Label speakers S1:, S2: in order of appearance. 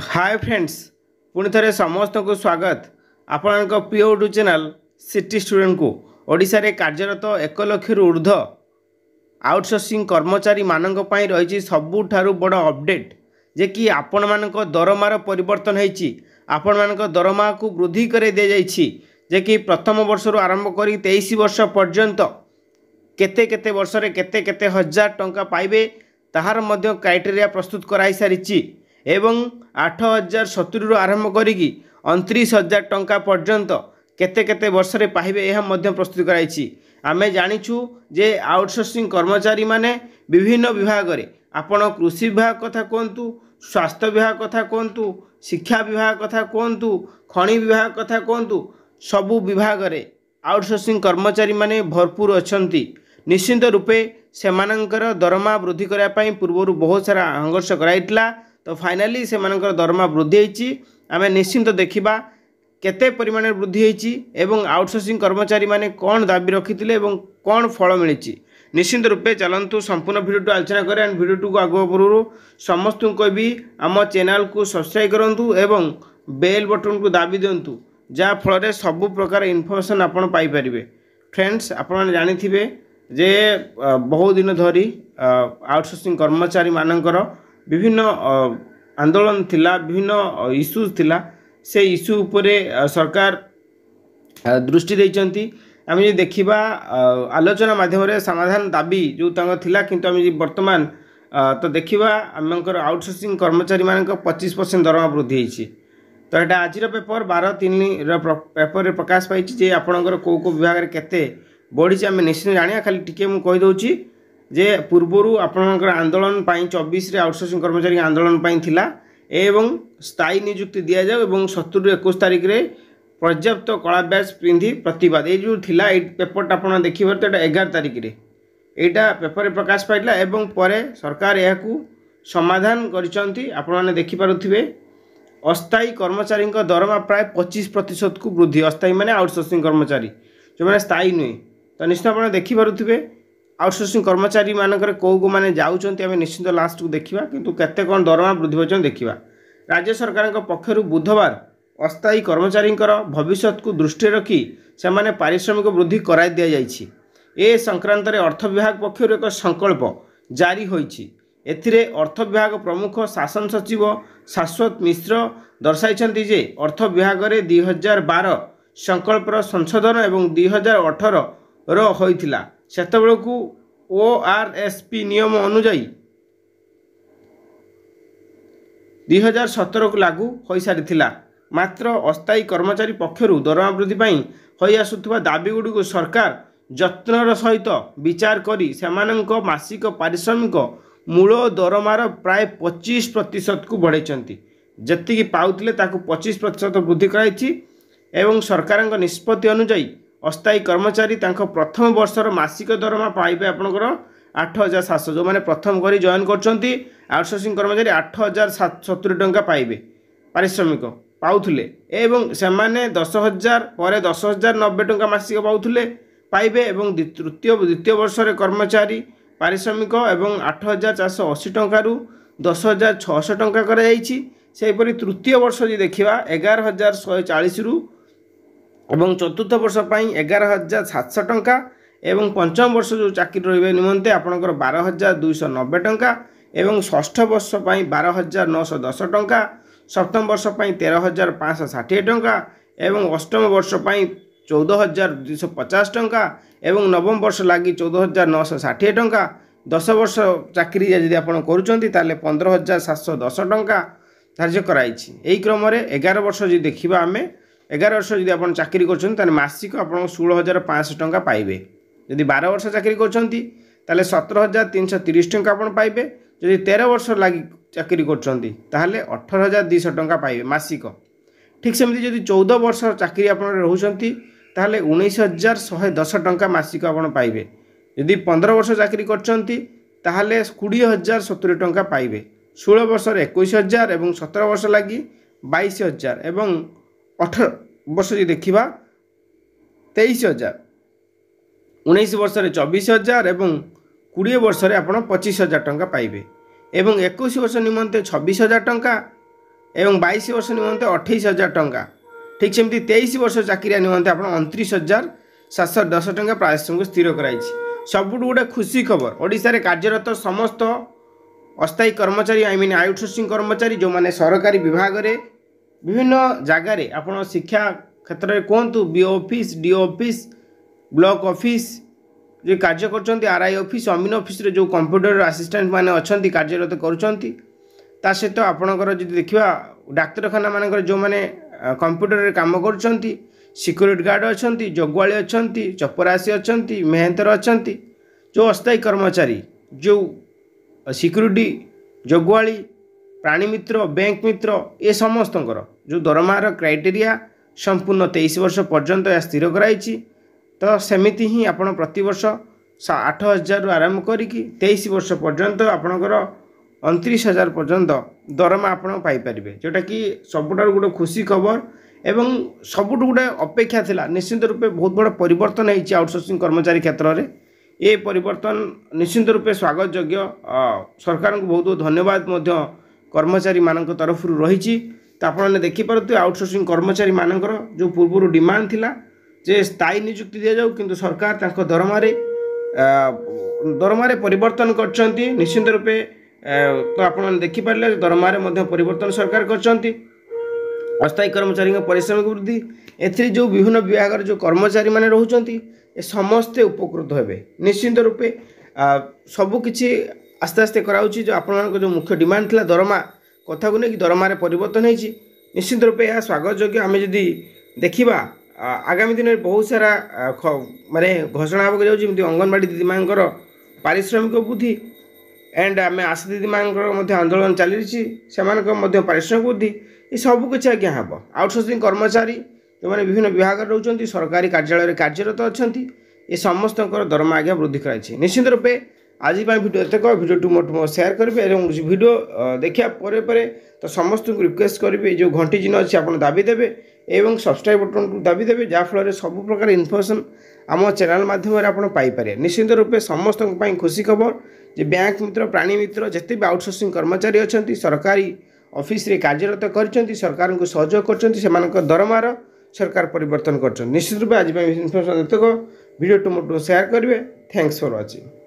S1: Hi friends पुणी थे समस्त को स्वागत आपण प्रिय यूट्यूब चैनल सिटी स्टूडेंट को ओडिशा रे कार्यरत 1 लाख रु ऊर्ध आउटसोर्सिंग कर्मचारी मानक पई रही सबुठारु बड़ अपडेट जे कि आपण मानक दरमार परिवर्तन होईची आपण मानक दरमा को वृद्धि करे दे जाईची जे कि प्रथम वर्ष रु आरंभ करी 23 वर्ष पर्यंत केते केते वर्ष रे केते केते हजार टंका पाइबे ताहार मध्य क्राइटेरिया प्रस्तुत कराई सारिची एवं 8,070 रु आरंभ करी 29,000 टंका पर्यंत केते केते वर्ष रे पाइबे यह मध्य प्रस्तुत कराई। आमे जानिछु जे आउटसोर्सिंग कर्मचारी माने विभिन्न विभाग रे आपण कृषि विभाग कथा कहतु, स्वास्थ्य विभाग कथा कहतु, शिक्षा विभाग कथा कहतु, खनि विभाग कथा कहतु, सबु विभाग रे आउटसोर्सिंग कर्मचारी माने भरपूर अछंती। निश्चित रूपे सेमानंकर दरमा वृद्धि करने पई पूर्व बहुत सारा संघर्ष कराइतला तो फाइनाली सेमानंकर दरमा वृद्धि होईची। आमे निश्चित देखिबा केते परिमाण वृद्धि होईची एवं आउटसोर्सिंग कर्मचारी माने कोन दाबी रखिथिले एवं कोन फल मिलिची। निश्चित रूपे चलंतु संपूर्ण वीडियो आलोचना करें एंड वीडियो को आगो पूर्व समस्त को भी आम चैनल को सब्सक्राइब करंतु एवं बेल बटन को दाबी दिंतु जहाँ फल सबु प्रकार इनफॉरमेशन आपण पाई परिबे। फ्रेंड्स आपण जानिथिबे जे बहुत दिन धरी आउटसोर्सिंग कर्मचारी मानकर विभिन्न आंदोलन थिला, विभिन्न इश्यूज थिला, से इश्यू उपरे सरकार दृष्टि देइचंती। आम जो देखा आलोचना माध्यम समाधान दाबी जो थिला किंतु आम वर्तमान तो देखा आमकर आउटसोर्सिंग कर्मचारी मान 25% दरमा वृद्धि होती। तो यहाँ आज पेपर 12/3 पेपर प्रकाश पाई जे आपणकर कौ कौ विभाग केते बढ़ी आम निश्चित जाना। खाली टिके मुझे कहीदे जे पूर्वर आपणकर आंदोलन 24 आउटसोर्सिंग कर्मचारी आंदोलन थिला एवं स्थायी नियुक्ति दि जाऊ एवं 70 ରୁ 21 तारिख रे पर्याप्त कला बैच पिंधि प्रतिवाद ये जो थिला पेपर आप देखिए तो 11 तारिख रे एटा पेपर प्रकाश पाइला एवं परे सरकार यह समाधान करिसंती। आपण माने देखि पारुथिबे अस्थायी कर्मचारी दरमा प्राय 25% को वृद्धि। अस्थायी माने आउटसोर्सिंग कर्मचारी जो माने स्थायी नुहे तो निश्चित आप देखि पारुथिबे आउटसोर्सिंग कर्मचारी मानकर कौ को माने जाउचंती आमे निश्चित लास्ट को देखिबा किंतु केते कोन दरमा वृद्धि होचन देखिबा। राज्य सरकार पक्षरु बुधवार अस्थायी कर्मचारी भविष्य को दृष्टि रखी से माने पारिश्रमिक वृद्धि कराई दिया जाइछि। ए संक्रांत रे अर्थ विभाग पक्षरु एक संकल्प जारी होइछि। एथिरे अर्थ विभाग प्रमुख शासन सचिव शाश्वत मिश्र दर्शाइछन्ति जे अर्थ विभाग रे 2012 संकल्पर संशोधन एवं 2018 रो होइथिला। सेतबेलकु ओआरएसपी नियम अनुଯାयी 2017 को लागू हो सारी। मात्र अस्थायी कर्मचारी पक्षरु दरमा वृद्धि पाई होई आसुथुवा दाबीगुडी को सरकार जत्नर सहित विचार करी सेमानंक मासिक पारिश्रमिक मूल दरमार प्राय 25% को बढ़ाई जति पाउथिले ताकु 25% वृद्धि कराई एवं सरकार निष्पत्ति अनुଯାयी अस्थायी कर्मचारी तांको प्रथम वर्षर मासिक दरमा पाइबे आपनकर 8,700 जो माने प्रथम करी जॉइन करछंती आउटसोर्सिंग कर्मचारी 8,070 टंका पाइबे पारिश्रमिक पाउथुले एवं सेमाने 10,000 पर 10,090 टंका मासिक पाउथुले पाइबे एवं द्वितीय वर्ष रे कर्मचारी पारिश्रमिक एवं 8,480 टंका रु 10,600 टंका करा जाईछि। सेहिपरि तृतीय वर्ष जी देखिबा 11,140 रु एवं चतुर्थ वर्ष पाई 11,700 टंका एवं पंचम वर्ष जो चाकरी रही निमंते आपणकर 12,290 टंका एवं षष्ठ वर्ष पाई 12,910 टंका, सप्तम वर्ष पाई 13,560 टंका एवं अष्टम वर्ष पाई 14,250 टंका एवं नवम वर्ष लगी 14,960 टंका। 10 वर्ष चाकरी यदि आप करुँच 15,710 टंका धार्य कराई। यही क्रम 11 वर्ष जी देखा आम 11 वर्ष जब आप चाकरी कर मासिक आप 16,500 टंका पाइबे। यदि 12 वर्ष चाकरी कर 17,330 टंका आप पाइबे। यदि 13 वर्ष लगी चाकरी कर 18,200 टंका पाइबे मासिक। ठीक सेमती जदि 14 वर्ष चाकरी आप रोचंती 19,110 टंका मासिक आप पाइबे। यदि 15 वर्ष चाकरी कर 20,070 टंका पाइबे। 16 वर्ष 21,000 एवं 17 वर्ष लगी 22,000 एवं 18 वर्ष जी देखा 23,000, 19 वर्ष 24,000 एवं 20 वर्ष आप 25,000 टंका पाइबे एवं 21 वर्ष निमंते 26,000 टंका एवं 22 वर्ष निमंते 28,000 टंका। ठीक सेमती 23 वर्ष चाकरिया निमंते आप 29,710 टंका प्रायश्चित स्थिर कराई। सबुठ गोटे खुशी खबर ओडिशा रे कार्यरत समस्त अस्थायी कर्मचारी आई मीन आउटसोर्सिंग कर्मचारी जो माने सरकारी विभाग रे विभिन्न जगार आप शिक्षा क्षेत्र में कहतु B office D office block office जो कार्य कर आरआई ऑफिस अमीन ऑफिस रे जो कंप्यूटर असिस्टेंट माने अच्छा कार्यरत करुँच ता सहित आपणकर जो देखा डाक्तरखाना मानक जो मैंने कंप्यूटर रे काम कर सिक्यूरीटी गार्ड अच्छा जगुआली अच्छा चपरासी अच्छा मेहनतर अच्छा जो अस्थायी कर्मचारी जो सिक्यूरीटी जगुआली प्राणी मित्र बैंक मित्र ये समस्त जो दरमार क्राइटेरिया संपूर्ण 23 वर्ष पर्यंत यह स्थिर कराई। तो सेमिति ही आपण प्रतिवर्ष 8,000 आरंभ करी 23 वर्ष पर्यंत आपणकर 29,000 पर्यंत दरमा आपण पाइपर जोटा कि सबुठ गोटे खुशी खबर एवं सबुठ गोटे अपेक्षा थिला। निश्चित रूपे बहुत बड़ा परिवर्तन होती आउटसोर्सिंग कर्मचारी क्षेत्र में ये परिवर्तन निश्चित रूपे स्वागत योग्य। सरकार को बहुत बहुत धन्यवाद कर्मचारी मान तरफ रही। तो आपने देखिपे आउटसोर्सिंग कर्मचारी मानकर जो पूर्व डिमांड थिला जे स्थायी नियुक्ति दि जाऊ किंतु सरकार तांको दरमारे परिवर्तन करछंती। निश्चित रूपे तो आपने देखिपारे दरमारे परिवर्तन सरकार करछंती। अस्थायी कर्मचारी परिश्रम वृद्धि एथि जो विभिन्न विभाग जो कर्मचारी माने रहउछंती ए समस्ते उपकृत हेबे। निश्चित रूपे सबकिछि आस्ते आस्ते कराउछि जो आपन जो मुख्य डिमांड थिला दरमा कथा को नहीं दरमारे परिवर्तन होती। निश्चित रूपे यह स्वागत योग्य। आम जदि देखा आगामी दिन में बहुत सारा माने घोषणा होगा जाऊँगी अंगनवाड़ी दीदी मानकर पारिश्रमिक वृद्धि एंड आम आशा दीदी मानकर आंदोलन चली से पारिश्रमिक वृद्धि ये सबकि आज्ञा हम आउटसोर्सिंग कर्मचारी जो मैंने विभिन्न विभाग रोच सरकारी कार्यालय कार्यरत अच्छा ये समस्त दरमा आज्ञा वृद्धि कराई। निश्चित रूपे आज भिडियो एतक भिडियो मोट शेयर करेंगे और भिडियो देखा पर तो समस्त को रिक्वेस्ट करेंगे जो घंटी चिन्ह अच्छी आप दाबी देवे एवं सब्सक्राइब बटन को दाबी देवे जहाँफल सब प्रकार इनफर्मेशन आम चैनल माध्यम आप पाइपर। निश्चित रूपे समस्त खुशी खबर जे बैंक मित्र प्राणी मित्र जिते भी आउटसोर्सिंग कर्मचारी अच्छा सरकारी ऑफिस रे कार्यरत कर सरकार को सहयोग कर दरमार सरकार परिवर्तन कर। निश्चित रूपे आज इनफर्मेशन एतक भिडियो मोट शेयर करेंगे। Thanks for watching.